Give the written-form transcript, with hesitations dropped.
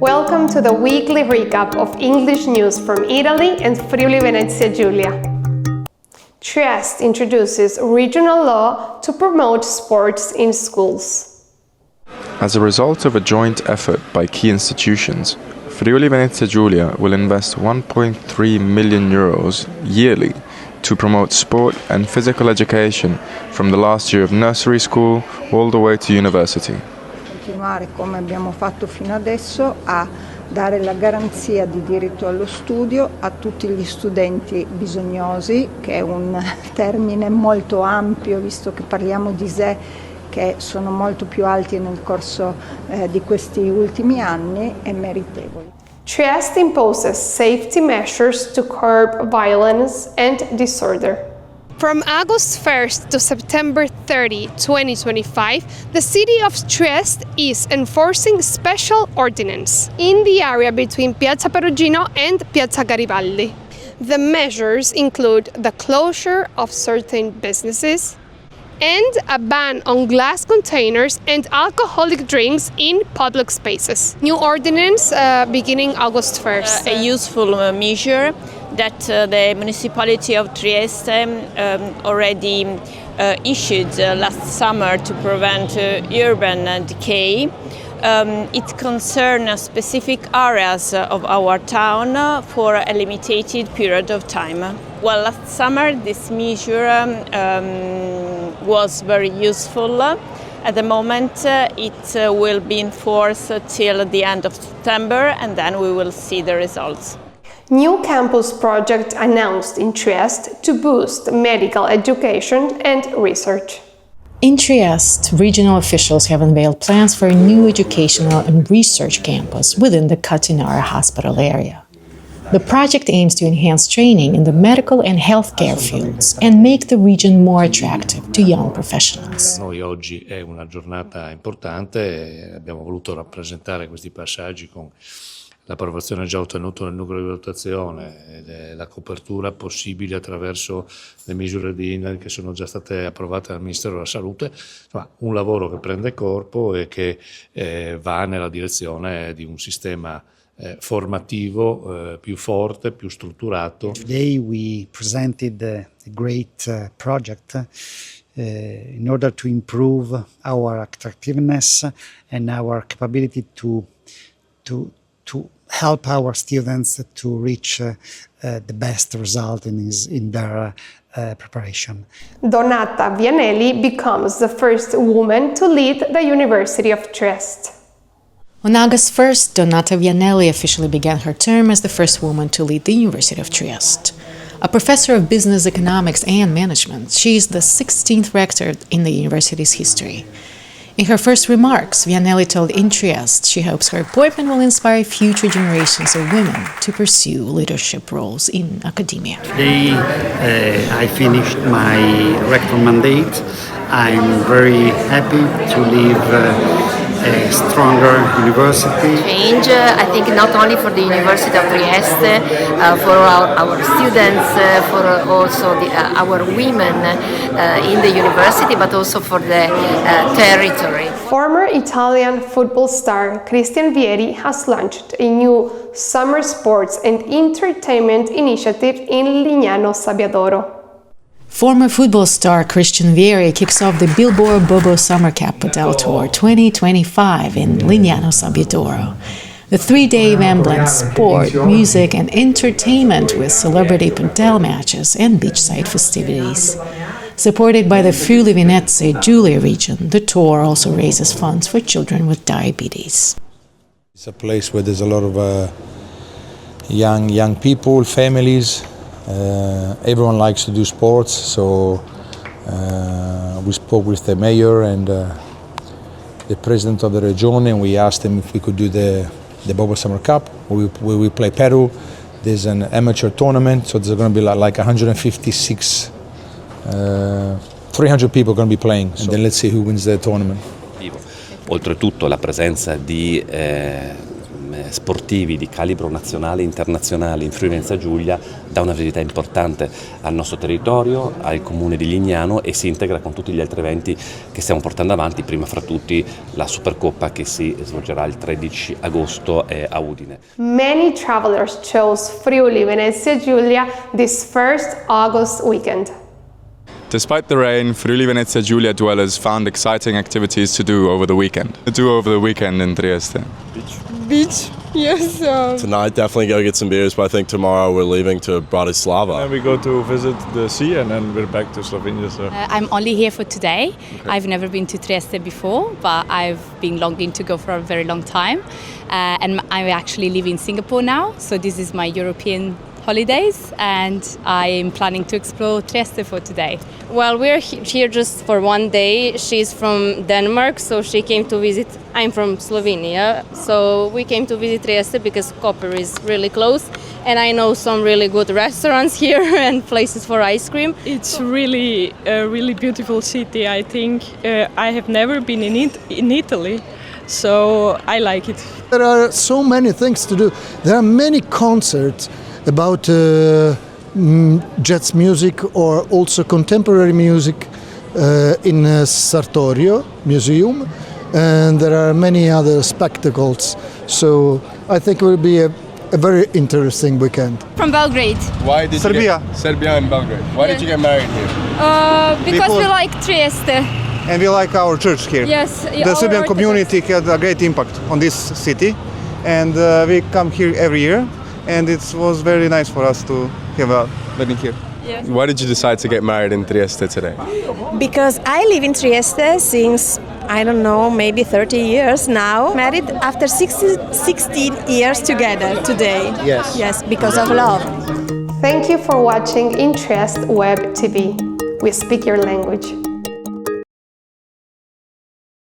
Welcome to the weekly recap of English news from Italy and Friuli Venezia Giulia. Trieste introduces regional law to promote sports in schools. As a result of a joint effort by key institutions, Friuli Venezia Giulia will invest 1.3 million euros yearly to promote sport and physical education from the last year of nursery school all the way to university. Continuare come abbiamo fatto fino adesso a dare la garanzia di diritto allo studio a tutti gli studenti bisognosi, che è un termine molto ampio visto che parliamo di ISEE che sono molto più alti nel corso di questi ultimi anni e meritevoli. Trieste imposes safety measures to curb violence and disorder. From August 1st to September 30, 2025, the city of Trieste is enforcing special ordinance in the area between Piazza Perugino and Piazza Garibaldi. The measures include the closure of certain businesses and a ban on glass containers and alcoholic drinks in public spaces. New ordinance beginning August 1st. A useful measure that the municipality of Trieste already issued last summer to prevent urban decay. It concerns specific areas of our town for a limited period of time. Well, last summer this measure was very useful. At the moment it will be enforced till the end of September and then we will see the results. New campus project announced in Trieste to boost medical education and research. In Trieste, regional officials have unveiled plans for a new educational and research campus within the Catinara hospital area. The project aims to enhance training in the medical and healthcare fields and make the region more attractive to young professionals. Per noi oggi è una giornata importante e abbiamo voluto rappresentare questi passaggi con l'approvazione già ottenuta nel nucleo di valutazione e la copertura possibile attraverso le misure di INAIL che sono già state approvate dal Ministero della Salute. Insomma, un lavoro che prende corpo e che va nella direzione di un sistema formativo più forte, più strutturato. Today we presented a great project in order to improve our attractiveness and our capability to help our students to reach the best result in their preparation. Donata Vianelli becomes the first woman to lead the University of Trieste. On August 1st, Donata Vianelli officially began her term as the first woman to lead the University of Trieste. A professor of business economics and management, she is the 16th rector in the university's history. In her first remarks, Vianelli told In Trieste she hopes her appointment will inspire future generations of women to pursue leadership roles in academia. Today I finished my rector mandate. I'm very happy to leave a stronger university. Change, I think, not only for the University of Trieste, for our students, for also our women in the university, but also for the territory. Former Italian football star Christian Vieri has launched a new summer sports and entertainment initiative in Lignano Sabbiadoro. Former football star Christian Vieri kicks off the Billboard Bobo Summer Cap Padel Tour 2025 in Lignano Sabbiadoro. The three-day event blends sport, music, and entertainment with celebrity padel matches and beachside festivities. Supported by the Friuli Venezia Giulia region, the tour also raises funds for children with diabetes. It's a place where there's a lot of young people, families. Everyone likes to do sports, so we spoke with the mayor and the president of the region, and we asked them if we could do the Bobo Summer Cup, where we play Peru. There's an amateur tournament, so there's going to be like 156, 300 people going to be playing, and then let's see who wins the tournament. Oltretutto la presenza di sportivi di calibro nazionale e internazionale in Friuli Venezia Giulia dà una visibilità importante al nostro territorio, al comune di Lignano, e si integra con tutti gli altri eventi che stiamo portando avanti, prima fra tutti la Supercoppa che si svolgerà il 13 agosto a Udine. Many travelers chose Friuli Venezia Giulia this first August weekend. Despite the rain, Friuli Venezia Giulia dwellers found exciting activities to do over the weekend. In Trieste. Beach, yes. Tonight, definitely go get some beers, but I think tomorrow we're leaving to Bratislava. And we go to visit the sea, and then we're back to Slovenia. So. I'm only here for today. Okay. I've never been to Trieste before, but I've been longing to go for a very long time. And I actually live in Singapore now, so this is my European holidays, and I am planning to explore Trieste for today. Well, we're here just for one day. She's from Denmark, so she came to visit. I'm from Slovenia, so we came to visit Trieste because Koper is really close, and I know some really good restaurants here and places for ice cream. It's really a really beautiful city, I think. I have never been in Italy, so I like it. There are so many things to do. There are many concerts about jazz music or also contemporary music in Sartorio Museum, and there are many other spectacles. So I think it will be a very interesting weekend. From Belgrade. Why did Serbia. Serbia and Belgrade. Why did you get married here? Because we like Trieste. And we like our church here. Yes. The Serbian community had a great impact on this city, and we come here every year. And it was very nice for us to have a wedding here. Yes. Why did you decide to get married in Trieste today? Because I live in Trieste since, I don't know, maybe 30 years now. Married after 16 years together today. Yes. Yes, because of love. Thank you for watching in Trieste Web TV. We speak your language.